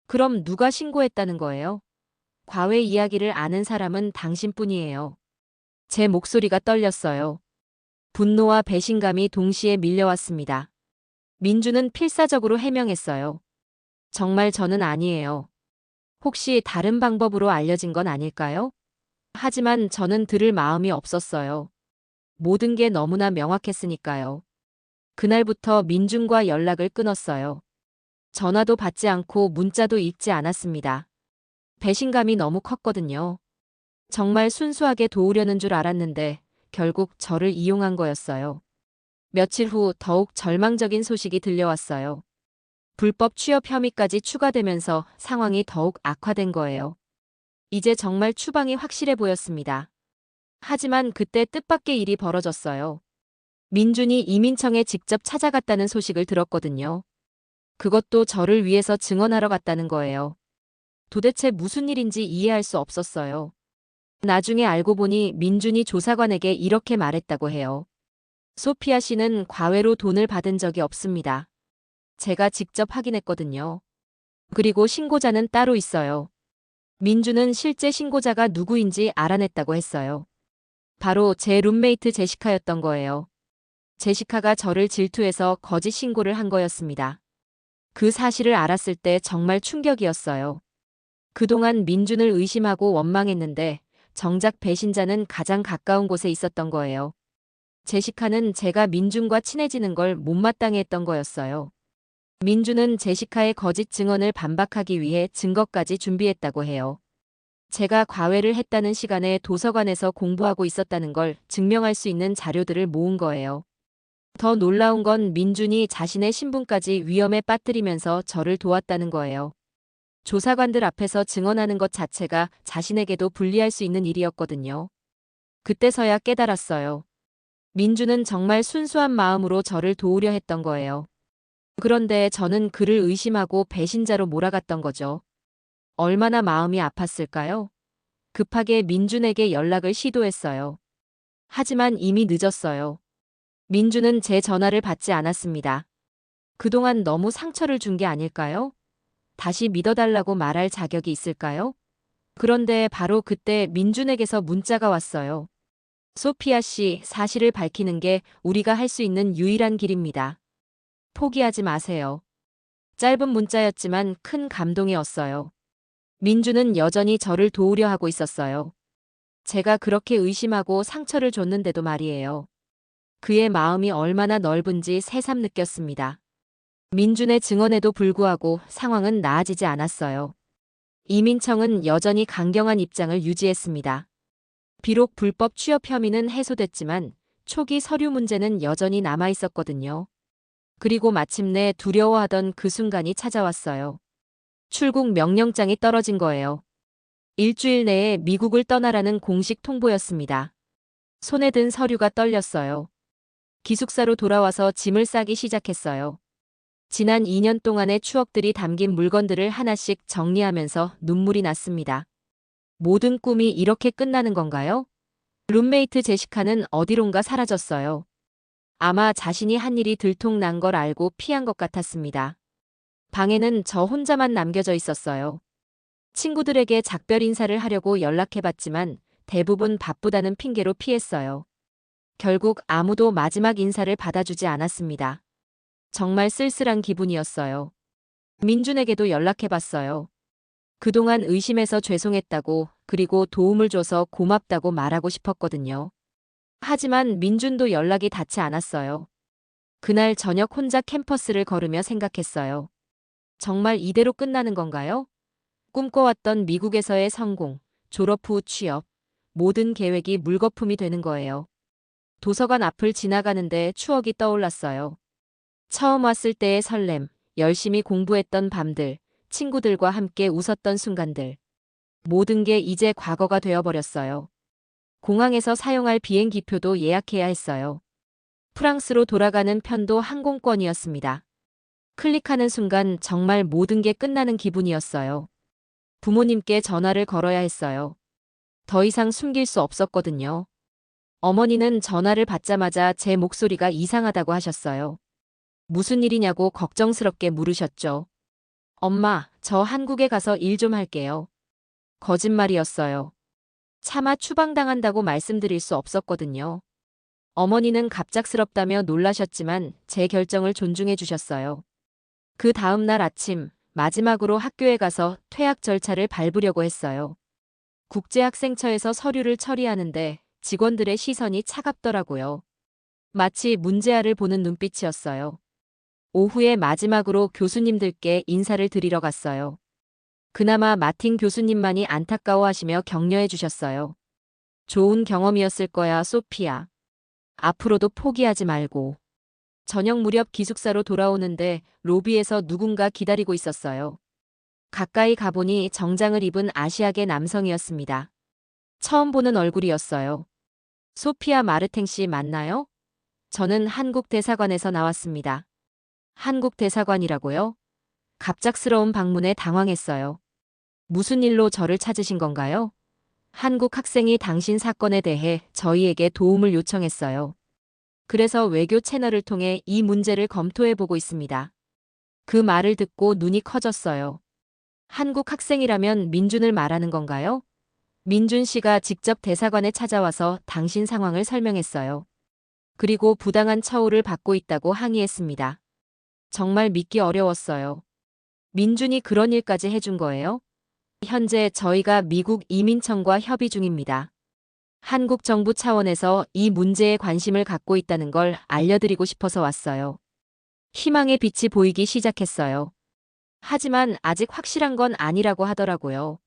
그럼 누가 신고했다는 거예요? 과외 이야기를 아는 사람은 당신뿐이에요. 제 목소리가 떨렸어요. 분노와 배신감이 동시에 밀려왔습니다. 민주는 필사적으로 해명했어요. 정말 저는 아니에요. 혹시 다른 방법으로 알려진 건 아닐까요? 하지만 저는 들을 마음이 없었어요. 모든 게 너무나 명확했으니까요. 그날부터 민준과 연락을 끊었어요. 전화도 받지 않고 문자도 읽지 않았습니다. 배신감이 너무 컸거든요. 정말 순수하게 도우려는 줄 알았는데 결국 저를 이용한 거였어요. 며칠 후 더욱 절망적인 소식이 들려왔어요. 불법 취업 혐의까지 추가되면서 상황이 더욱 악화된 거예요. 이제 정말 추방이 확실해 보였습니다. 하지만 그때 뜻밖의 일이 벌어졌어요. 민준이 이민청에 직접 찾아갔다는 소식을 들었거든요. 그것도 저를 위해서 증언하러 갔다는 거예요. 도대체 무슨 일인지 이해할 수 없었어요. 나중에 알고 보니 민준이 조사관에게 이렇게 말했다고 해요. 소피아 씨는 과외로 돈을 받은 적이 없습니다. 제가 직접 확인했거든요. 그리고 신고자는 따로 있어요. 민준은 실제 신고자가 누구인지 알아냈다고 했어요. 바로 제 룸메이트 제시카였던 거예요. 제시카가 저를 질투해서 거짓 신고를 한 거였습니다. 그 사실을 알았을 때 정말 충격이었어요. 그동안 민준을 의심하고 원망했는데 정작 배신자는 가장 가까운 곳에 있었던 거예요. 제시카는 제가 민준과 친해지는 걸 못마땅해 했던 거였어요. 민준은 제시카의 거짓 증언을 반박하기 위해 증거까지 준비했다고 해요. 제가 과외를 했다는 시간에 도서관에서 공부하고 있었다는 걸 증명할 수 있는 자료들을 모은 거예요. 더 놀라운 건 민준이 자신의 신분까지 위험에 빠뜨리면서 저를 도왔다는 거예요. 조사관들 앞에서 증언하는 것 자체가 자신에게도 불리할 수 있는 일이었거든요. 그때서야 깨달았어요. 민준은 정말 순수한 마음으로 저를 도우려 했던 거예요. 그런데 저는 그를 의심하고 배신자로 몰아갔던 거죠. 얼마나 마음이 아팠을까요? 급하게 민준에게 연락을 시도했어요. 하지만 이미 늦었어요. 민준은 제 전화를 받지 않았습니다. 그동안 너무 상처를 준 게 아닐까요? 다시 믿어달라고 말할 자격이 있을까요? 그런데 바로 그때 민준에게서 문자가 왔어요. 소피아 씨, 사실을 밝히는 게 우리가 할 수 있는 유일한 길입니다. 포기하지 마세요. 짧은 문자였지만 큰 감동이었어요. 민준은 여전히 저를 도우려 하고 있었어요. 제가 그렇게 의심하고 상처를 줬는데도 말이에요. 그의 마음이 얼마나 넓은지 새삼 느꼈습니다. 민준의 증언에도 불구하고 상황은 나아지지 않았어요. 이민청은 여전히 강경한 입장을 유지했습니다. 비록 불법 취업 혐의는 해소됐지만 초기 서류 문제는 여전히 남아 있었거든요. 그리고 마침내 두려워하던 그 순간이 찾아왔어요. 출국 명령장이 떨어진 거예요. 일주일 내에 미국을 떠나라는 공식 통보였습니다. 손에 든 서류가 떨렸어요. 기숙사로 돌아와서 짐을 싸기 시작했어요. 지난 2년 동안의 추억들이 담긴 물건들을 하나씩 정리하면서 눈물이 났습니다. 모든 꿈이 이렇게 끝나는 건가요? 룸메이트 제시카는 어디론가 사라졌어요. 아마 자신이 한 일이 들통난 걸 알고 피한 것 같았습니다. 방에는 저 혼자만 남겨져 있었어요. 친구들에게 작별 인사를 하려고 연락해봤지만 대부분 바쁘다는 핑계로 피했어요. 결국 아무도 마지막 인사를 받아주지 않았습니다. 정말 쓸쓸한 기분이었어요. 민준에게도 연락해봤어요. 그동안 의심해서 죄송했다고, 그리고 도움을 줘서 고맙다고 말하고 싶었거든요. 하지만 민준도 연락이 닿지 않았어요. 그날 저녁 혼자 캠퍼스를 걸으며 생각했어요. 정말 이대로 끝나는 건가요? 꿈꿔왔던 미국에서의 성공, 졸업 후 취업, 모든 계획이 물거품이 되는 거예요. 도서관 앞을 지나가는데 추억이 떠올랐어요. 처음 왔을 때의 설렘, 열심히 공부했던 밤들, 친구들과 함께 웃었던 순간들. 모든 게 이제 과거가 되어버렸어요. 공항에서 사용할 비행기표도 예약해야 했어요. 프랑스로 돌아가는 편도 항공권이었습니다. 클릭하는 순간 정말 모든 게 끝나는 기분이었어요. 부모님께 전화를 걸어야 했어요. 더 이상 숨길 수 없었거든요. 어머니는 전화를 받자마자 제 목소리가 이상하다고 하셨어요. 무슨 일이냐고 걱정스럽게 물으셨죠. 엄마, 저 한국에 가서 일 좀 할게요. 거짓말이었어요. 차마 추방당한다고 말씀드릴 수 없었거든요. 어머니는 갑작스럽다며 놀라셨지만 제 결정을 존중해 주셨어요. 그 다음 날 아침, 마지막으로 학교에 가서 퇴학 절차를 밟으려고 했어요. 국제학생처에서 서류를 처리하는데 직원들의 시선이 차갑더라고요. 마치 문제아를 보는 눈빛이었어요. 오후에 마지막으로 교수님들께 인사를 드리러 갔어요. 그나마 마틴 교수님만이 안타까워하시며 격려해 주셨어요. 좋은 경험이었을 거야, 소피아. 앞으로도 포기하지 말고. 저녁 무렵 기숙사로 돌아오는데 로비에서 누군가 기다리고 있었어요. 가까이 가보니 정장을 입은 아시아계 남성이었습니다. 처음 보는 얼굴이었어요. 소피아 마르탱 씨 맞나요? 저는 한국 대사관에서 나왔습니다. 한국 대사관이라고요? 갑작스러운 방문에 당황했어요. 무슨 일로 저를 찾으신 건가요? 한국 학생이 당신 사건에 대해 저희에게 도움을 요청했어요. 그래서 외교 채널을 통해 이 문제를 검토해보고 있습니다. 그 말을 듣고 눈이 커졌어요. 한국 학생이라면 민준을 말하는 건가요? 민준 씨가 직접 대사관에 찾아와서 당신 상황을 설명했어요. 그리고 부당한 처우를 받고 있다고 항의했습니다. 정말 믿기 어려웠어요. 민준이 그런 일까지 해준 거예요? 현재 저희가 미국 이민청과 협의 중입니다. 한국 정부 차원에서 이 문제에 관심을 갖고 있다는 걸 알려드리고 싶어서 왔어요. 희망의 빛이 보이기 시작했어요. 하지만 아직 확실한 건 아니라고 하더라고요.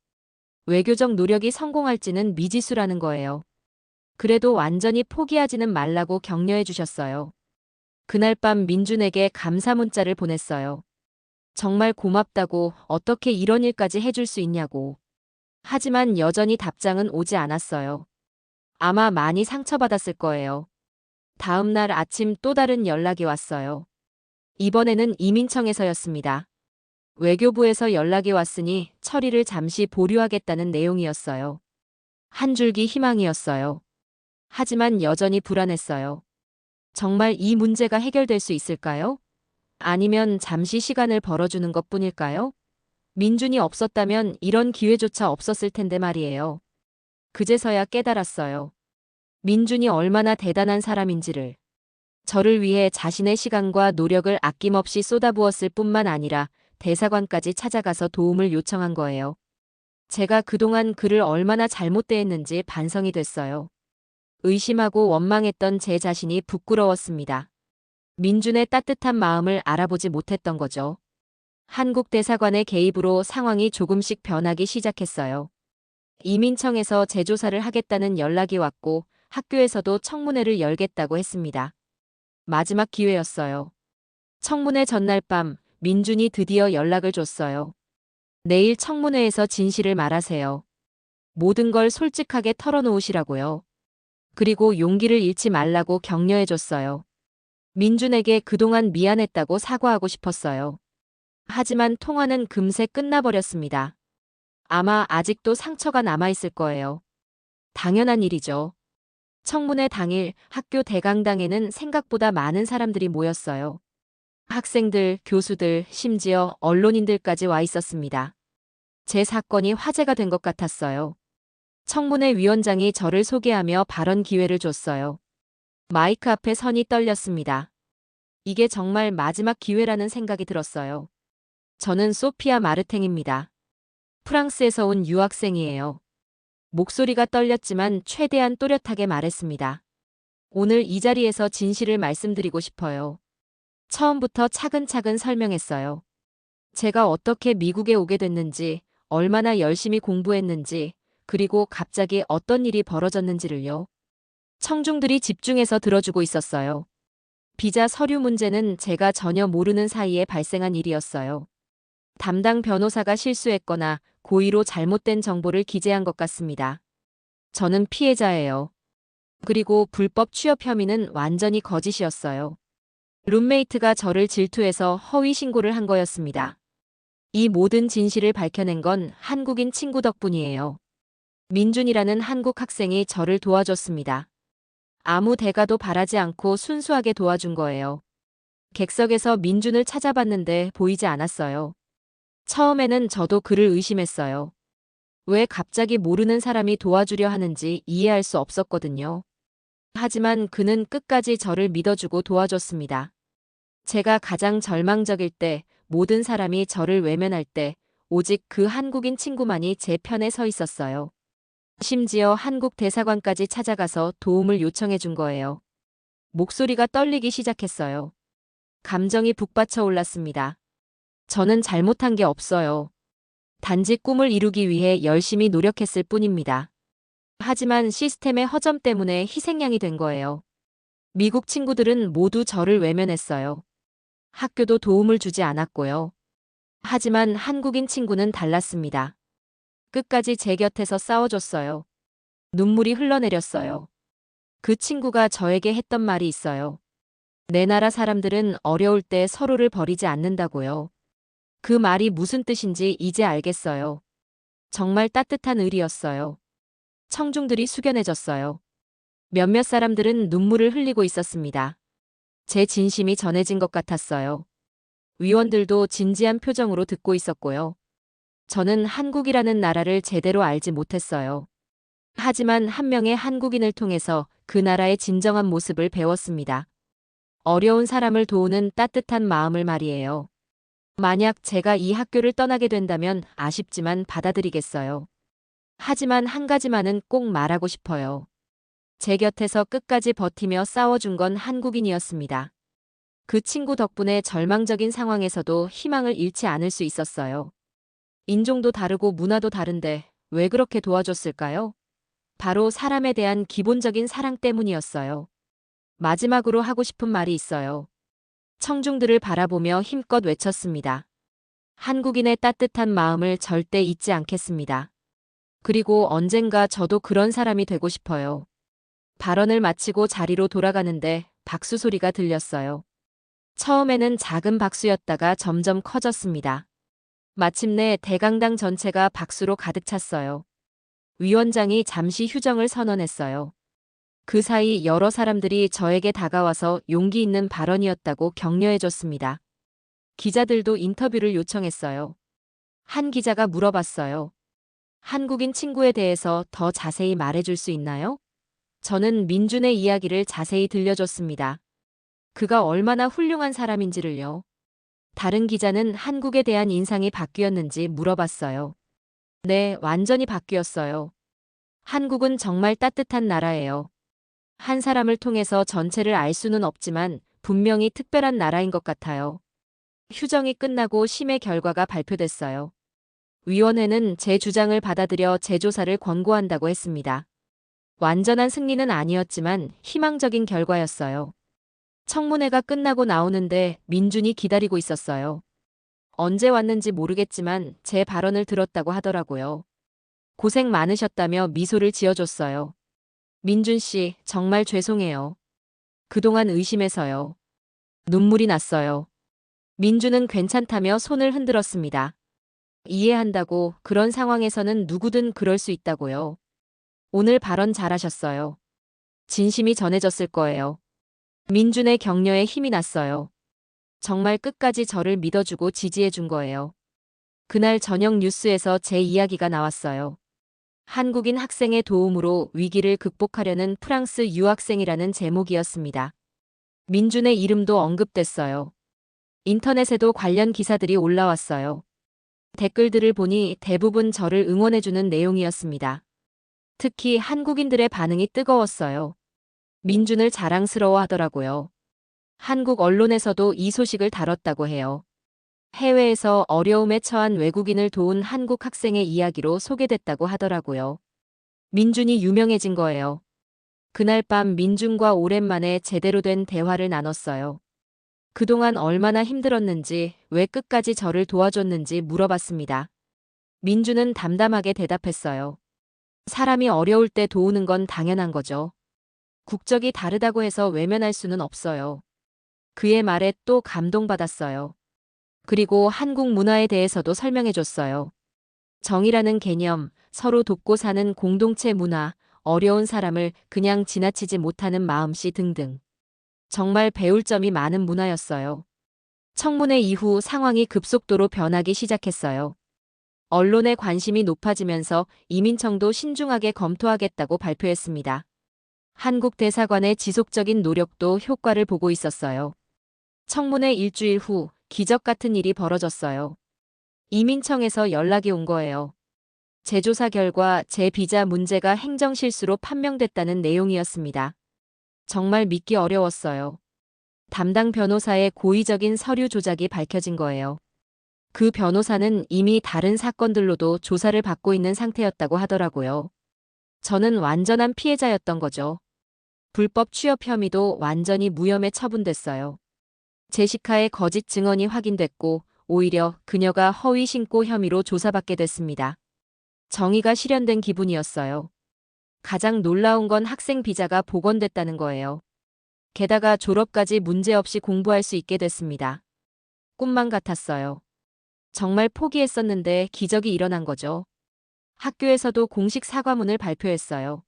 외교적 노력이 성공할지는 미지수라는 거예요. 그래도 완전히 포기하지는 말라고 격려해 주셨어요. 그날 밤 민준에게 감사 문자를 보냈어요. 정말 고맙다고, 어떻게 이런 일까지 해줄 수 있냐고. 하지만 여전히 답장은 오지 않았어요. 아마 많이 상처받았을 거예요. 다음 날 아침 또 다른 연락이 왔어요. 이번에는 이민청에서였습니다. 외교부에서 연락이 왔으니 처리를 잠시 보류하겠다는 내용이었어요. 한 줄기 희망이었어요. 하지만 여전히 불안했어요. 정말 이 문제가 해결될 수 있을까요? 아니면 잠시 시간을 벌어주는 것뿐일까요? 민준이 없었다면 이런 기회조차 없었을 텐데 말이에요. 그제서야 깨달았어요. 민준이 얼마나 대단한 사람인지를. 저를 위해 자신의 시간과 노력을 아낌없이 쏟아부었을 뿐만 아니라 대사관까지 찾아가서 도움을 요청한 거예요. 제가 그동안 그를 얼마나 잘못 대했는지 반성이 됐어요. 의심하고 원망했던 제 자신이 부끄러웠습니다. 민준의 따뜻한 마음을 알아보지 못했던 거죠. 한국 대사관의 개입으로 상황이 조금씩 변하기 시작했어요. 이민청에서 재조사를 하겠다는 연락이 왔고 학교에서도 청문회를 열겠다고 했습니다. 마지막 기회였어요. 청문회 전날 밤 민준이 드디어 연락을 줬어요. 내일 청문회에서 진실을 말하세요. 모든 걸 솔직하게 털어놓으시라고요. 그리고 용기를 잃지 말라고 격려해줬어요. 민준에게 그동안 미안했다고 사과하고 싶었어요. 하지만 통화는 금세 끝나버렸습니다. 아마 아직도 상처가 남아있을 거예요. 당연한 일이죠. 청문회 당일 학교 대강당에는 생각보다 많은 사람들이 모였어요. 학생들, 교수들, 심지어 언론인들까지 와 있었습니다. 제 사건이 화제가 된 것 같았어요. 청문회 위원장이 저를 소개하며 발언 기회를 줬어요. 마이크 앞에 선이 떨렸습니다. 이게 정말 마지막 기회라는 생각이 들었어요. 저는 소피아 마르탱입니다. 프랑스에서 온 유학생이에요. 목소리가 떨렸지만 최대한 또렷하게 말했습니다. 오늘 이 자리에서 진실을 말씀드리고 싶어요. 처음부터 차근차근 설명했어요. 제가 어떻게 미국에 오게 됐는지, 얼마나 열심히 공부했는지, 그리고 갑자기 어떤 일이 벌어졌는지를요. 청중들이 집중해서 들어주고 있었어요. 비자 서류 문제는 제가 전혀 모르는 사이에 발생한 일이었어요. 담당 변호사가 실수했거나 고의로 잘못된 정보를 기재한 것 같습니다. 저는 피해자예요. 그리고 불법 취업 혐의는 완전히 거짓이었어요. 룸메이트가 저를 질투해서 허위 신고를 한 거였습니다. 이 모든 진실을 밝혀낸 건 한국인 친구 덕분이에요. 민준이라는 한국 학생이 저를 도와줬습니다. 아무 대가도 바라지 않고 순수하게 도와준 거예요. 객석에서 민준을 찾아봤는데 보이지 않았어요. 처음에는 저도 그를 의심했어요. 왜 갑자기 모르는 사람이 도와주려 하는지 이해할 수 없었거든요. 하지만 그는 끝까지 저를 믿어주고 도와줬습니다. 제가 가장 절망적일 때, 모든 사람이 저를 외면할 때, 오직 그 한국인 친구만이 제 편에 서 있었어요. 심지어 한국 대사관까지 찾아가서 도움을 요청해 준 거예요. 목소리가 떨리기 시작했어요. 감정이 북받쳐 올랐습니다. 저는 잘못한 게 없어요. 단지 꿈을 이루기 위해 열심히 노력했을 뿐입니다. 하지만 시스템의 허점 때문에 희생양이 된 거예요. 미국 친구들은 모두 저를 외면했어요. 학교도 도움을 주지 않았고요. 하지만 한국인 친구는 달랐습니다. 끝까지 제 곁에서 싸워줬어요. 눈물이 흘러내렸어요. 그 친구가 저에게 했던 말이 있어요. 내 나라 사람들은 어려울 때 서로를 버리지 않는다고요. 그 말이 무슨 뜻인지 이제 알겠어요. 정말 따뜻한 의리였어요. 청중들이 숙연해졌어요. 몇몇 사람들은 눈물을 흘리고 있었습니다. 제 진심이 전해진 것 같았어요. 위원들도 진지한 표정으로 듣고 있었고요. 저는 한국이라는 나라를 제대로 알지 못했어요. 하지만 한 명의 한국인을 통해서 그 나라의 진정한 모습을 배웠습니다. 어려운 사람을 도우는 따뜻한 마음을 말이에요. 만약 제가 이 학교를 떠나게 된다면 아쉽지만 받아들이겠어요. 하지만 한 가지만은 꼭 말하고 싶어요. 제 곁에서 끝까지 버티며 싸워준 건 한국인이었습니다. 그 친구 덕분에 절망적인 상황에서도 희망을 잃지 않을 수 있었어요. 인종도 다르고 문화도 다른데 왜 그렇게 도와줬을까요? 바로 사람에 대한 기본적인 사랑 때문이었어요. 마지막으로 하고 싶은 말이 있어요. 청중들을 바라보며 힘껏 외쳤습니다. 한국인의 따뜻한 마음을 절대 잊지 않겠습니다. 그리고 언젠가 저도 그런 사람이 되고 싶어요. 발언을 마치고 자리로 돌아가는데 박수 소리가 들렸어요. 처음에는 작은 박수였다가 점점 커졌습니다. 마침내 대강당 전체가 박수로 가득 찼어요. 위원장이 잠시 휴정을 선언했어요. 그 사이 여러 사람들이 저에게 다가와서 용기 있는 발언이었다고 격려해줬습니다. 기자들도 인터뷰를 요청했어요. 한 기자가 물어봤어요. 한국인 친구에 대해서 더 자세히 말해줄 수 있나요? 저는 민준의 이야기를 자세히 들려줬습니다. 그가 얼마나 훌륭한 사람인지를요. 다른 기자는 한국에 대한 인상이 바뀌었는지 물어봤어요. 네, 완전히 바뀌었어요. 한국은 정말 따뜻한 나라예요. 한 사람을 통해서 전체를 알 수는 없지만 분명히 특별한 나라인 것 같아요. 휴정이 끝나고 심의 결과가 발표됐어요. 위원회는 제 주장을 받아들여 재조사를 권고한다고 했습니다. 완전한 승리는 아니었지만 희망적인 결과였어요. 청문회가 끝나고 나오는데 민준이 기다리고 있었어요. 언제 왔는지 모르겠지만 제 발언을 들었다고 하더라고요. 고생 많으셨다며 미소를 지어줬어요. 민준 씨, 정말 죄송해요. 그동안 의심해서요. 눈물이 났어요. 민준은 괜찮다며 손을 흔들었습니다. 이해한다고, 그런 상황에서는 누구든 그럴 수 있다고요. 오늘 발언 잘하셨어요. 진심이 전해졌을 거예요. 민준의 격려에 힘이 났어요. 정말 끝까지 저를 믿어주고 지지해준 거예요. 그날 저녁 뉴스에서 제 이야기가 나왔어요. 한국인 학생의 도움으로 위기를 극복하려는 프랑스 유학생이라는 제목이었습니다. 민준의 이름도 언급됐어요. 인터넷에도 관련 기사들이 올라왔어요. 댓글들을 보니 대부분 저를 응원해주는 내용이었습니다. 특히 한국인들의 반응이 뜨거웠어요. 민준을 자랑스러워 하더라고요. 한국 언론에서도 이 소식을 다뤘다고 해요. 해외에서 어려움에 처한 외국인을 도운 한국 학생의 이야기로 소개됐다고 하더라고요. 민준이 유명해진 거예요. 그날 밤 민준과 오랜만에 제대로 된 대화를 나눴어요. 그동안 얼마나 힘들었는지, 왜 끝까지 저를 도와줬는지 물어봤습니다. 민준은 담담하게 대답했어요. 사람이 어려울 때 도우는 건 당연한 거죠. 국적이 다르다고 해서 외면할 수는 없어요. 그의 말에 또 감동받았어요. 그리고 한국 문화에 대해서도 설명해줬어요. 정이라는 개념, 서로 돕고 사는 공동체 문화, 어려운 사람을 그냥 지나치지 못하는 마음씨 등등. 정말 배울 점이 많은 문화였어요. 청문회 이후 상황이 급속도로 변하기 시작했어요. 언론의 관심이 높아지면서 이민청도 신중하게 검토하겠다고 발표했습니다. 한국 대사관의 지속적인 노력도 효과를 보고 있었어요. 청문회 일주일 후 기적 같은 일이 벌어졌어요. 이민청에서 연락이 온 거예요. 재조사 결과 제 비자 문제가 행정실수로 판명됐다는 내용이었습니다. 정말 믿기 어려웠어요. 담당 변호사의 고의적인 서류 조작이 밝혀진 거예요. 그 변호사는 이미 다른 사건들로도 조사를 받고 있는 상태였다고 하더라고요. 저는 완전한 피해자였던 거죠. 불법 취업 혐의도 완전히 무혐의 처분됐어요. 제시카의 거짓 증언이 확인됐고 오히려 그녀가 허위 신고 혐의로 조사받게 됐습니다. 정의가 실현된 기분이었어요. 가장 놀라운 건 학생 비자가 복원됐다는 거예요. 게다가 졸업까지 문제없이 공부할 수 있게 됐습니다. 꿈만 같았어요. 정말 포기했었는데 기적이 일어난 거죠. 학교에서도 공식 사과문을 발표했어요.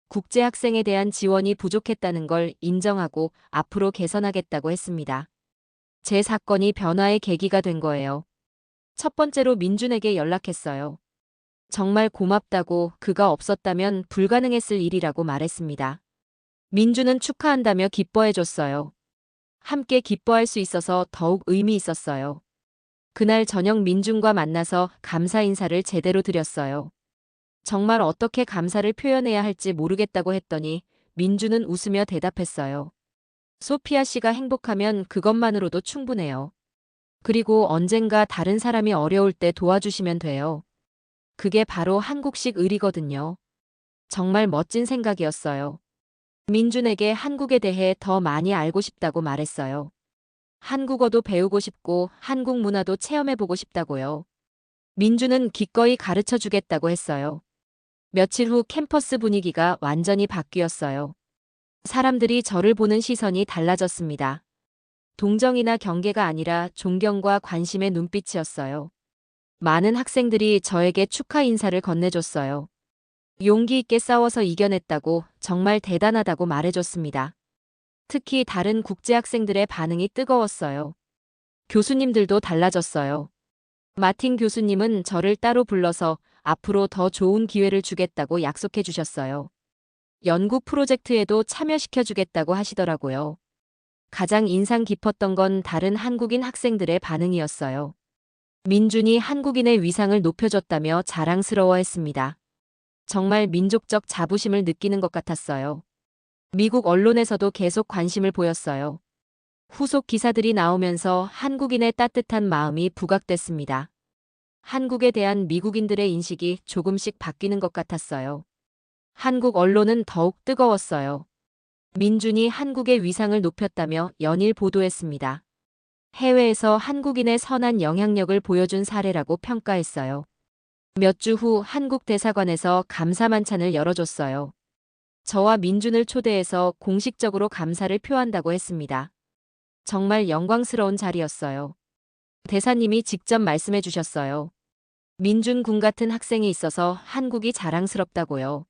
국제 학생에 대한 지원이 부족했다는 걸 인정하고 앞으로 개선하겠다고 했습니다. 제 사건이 변화의 계기가 된 거예요. 첫 번째로 민준에게 연락했어요. 정말 고맙다고, 그가 없었다면 불가능했을 일이라고 말했습니다. 민준은 축하한다며 기뻐해줬어요. 함께 기뻐할 수 있어서 더욱 의미 있었어요. 그날 저녁 민준과 만나서 감사 인사를 제대로 드렸어요. 정말 어떻게 감사를 표현해야 할지 모르겠다고 했더니 민준은 웃으며 대답했어요. 소피아 씨가 행복하면 그것만으로도 충분해요. 그리고 언젠가 다른 사람이 어려울 때 도와주시면 돼요. 그게 바로 한국식 의리거든요. 정말 멋진 생각이었어요. 민준에게 한국에 대해 더 많이 알고 싶다고 말했어요. 한국어도 배우고 싶고 한국 문화도 체험해보고 싶다고요. 민준은 기꺼이 가르쳐 주겠다고 했어요. 며칠 후 캠퍼스 분위기가 완전히 바뀌었어요. 사람들이 저를 보는 시선이 달라졌습니다. 동정이나 경계가 아니라 존경과 관심의 눈빛이었어요. 많은 학생들이 저에게 축하 인사를 건네줬어요. 용기 있게 싸워서 이겨냈다고, 정말 대단하다고 말해줬습니다. 특히 다른 국제 학생들의 반응이 뜨거웠어요. 교수님들도 달라졌어요. 마틴 교수님은 저를 따로 불러서 앞으로 더 좋은 기회를 주겠다고 약속해 주셨어요. 연구 프로젝트에도 참여시켜 주겠다고 하시더라고요. 가장 인상 깊었던 건 다른 한국인 학생들의 반응이었어요. 민준이 한국인의 위상을 높여줬다며 자랑스러워했습니다. 정말 민족적 자부심을 느끼는 것 같았어요. 미국 언론에서도 계속 관심을 보였어요. 후속 기사들이 나오면서 한국인의 따뜻한 마음이 부각됐습니다. 한국에 대한 미국인들의 인식이 조금씩 바뀌는 것 같았어요. 한국 언론은 더욱 뜨거웠어요. 민준이 한국의 위상을 높였다며 연일 보도했습니다. 해외에서 한국인의 선한 영향력을 보여준 사례라고 평가했어요. 몇 주 후 한국 대사관에서 감사 만찬을 열어줬어요. 저와 민준을 초대해서 공식적으로 감사를 표한다고 했습니다. 정말 영광스러운 자리였어요. 대사님이 직접 말씀해 주셨어요. 민준 군 같은 학생이 있어서 한국이 자랑스럽다고요.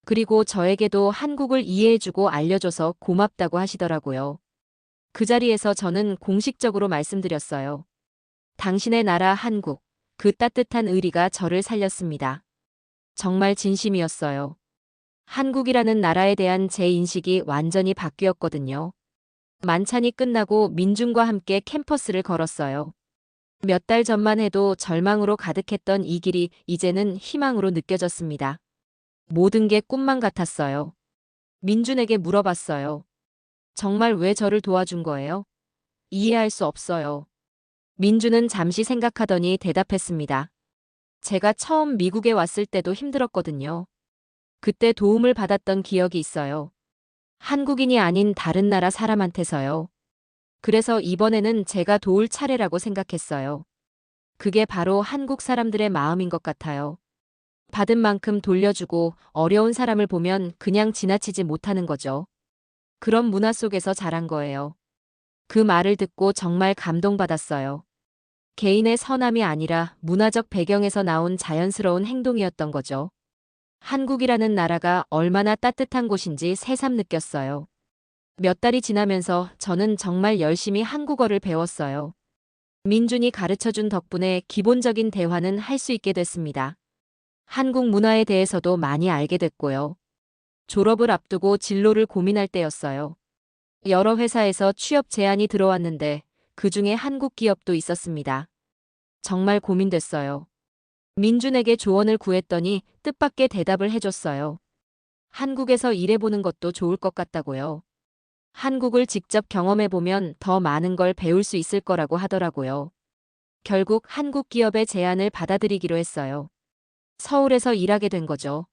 그리고 저에게도 한국을 이해해주고 알려줘서 고맙다고 하시더라고요. 그 자리에서 저는 공식적으로 말씀드렸어요. 당신의 나라 한국, 그 따뜻한 의리가 저를 살렸습니다. 정말 진심이었어요. 한국이라는 나라에 대한 제 인식이 완전히 바뀌었거든요. 만찬이 끝나고 민준과 함께 캠퍼스를 걸었어요. 몇 달 전만 해도 절망으로 가득했던 이 길이 이제는 희망으로 느껴졌습니다. 모든 게 꿈만 같았어요. 민준에게 물어봤어요. 정말 왜 저를 도와준 거예요? 이해할 수 없어요. 민준은 잠시 생각하더니 대답했습니다. 제가 처음 미국에 왔을 때도 힘들었거든요. 그때 도움을 받았던 기억이 있어요. 한국인이 아닌 다른 나라 사람한테서요. 그래서 이번에는 제가 도울 차례라고 생각했어요. 그게 바로 한국 사람들의 마음인 것 같아요. 받은 만큼 돌려주고 어려운 사람을 보면 그냥 지나치지 못하는 거죠. 그런 문화 속에서 자란 거예요. 그 말을 듣고 정말 감동받았어요. 개인의 선함이 아니라 문화적 배경에서 나온 자연스러운 행동이었던 거죠. 한국이라는 나라가 얼마나 따뜻한 곳인지 새삼 느꼈어요. 몇 달이 지나면서 저는 정말 열심히 한국어를 배웠어요. 민준이 가르쳐준 덕분에 기본적인 대화는 할 수 있게 됐습니다. 한국 문화에 대해서도 많이 알게 됐고요. 졸업을 앞두고 진로를 고민할 때였어요. 여러 회사에서 취업 제안이 들어왔는데 그중에 한국 기업도 있었습니다. 정말 고민됐어요. 민준에게 조언을 구했더니 뜻밖의 대답을 해줬어요. 한국에서 일해보는 것도 좋을 것 같다고요. 한국을 직접 경험해보면 더 많은 걸 배울 수 있을 거라고 하더라고요. 결국 한국 기업의 제안을 받아들이기로 했어요. 서울에서 일하게 된 거죠.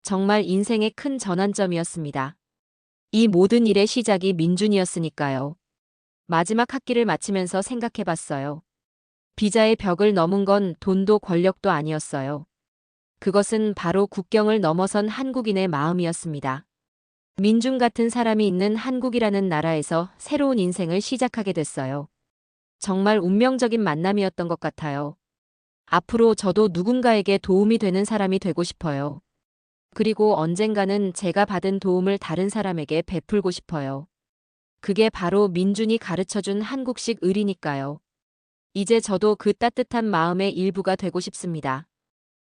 정말 인생의 큰 전환점이었습니다. 이 모든 일의 시작이 민준이었으니까요. 마지막 학기를 마치면서 생각해봤어요. 비자의 벽을 넘은 건 돈도 권력도 아니었어요. 그것은 바로 국경을 넘어선 한국인의 마음이었습니다. 민준 같은 사람이 있는 한국이라는 나라에서 새로운 인생을 시작하게 됐어요. 정말 운명적인 만남이었던 것 같아요. 앞으로 저도 누군가에게 도움이 되는 사람이 되고 싶어요. 그리고 언젠가는 제가 받은 도움을 다른 사람에게 베풀고 싶어요. 그게 바로 민준이 가르쳐준 한국식 의리니까요. 이제 저도 그 따뜻한 마음의 일부가 되고 싶습니다.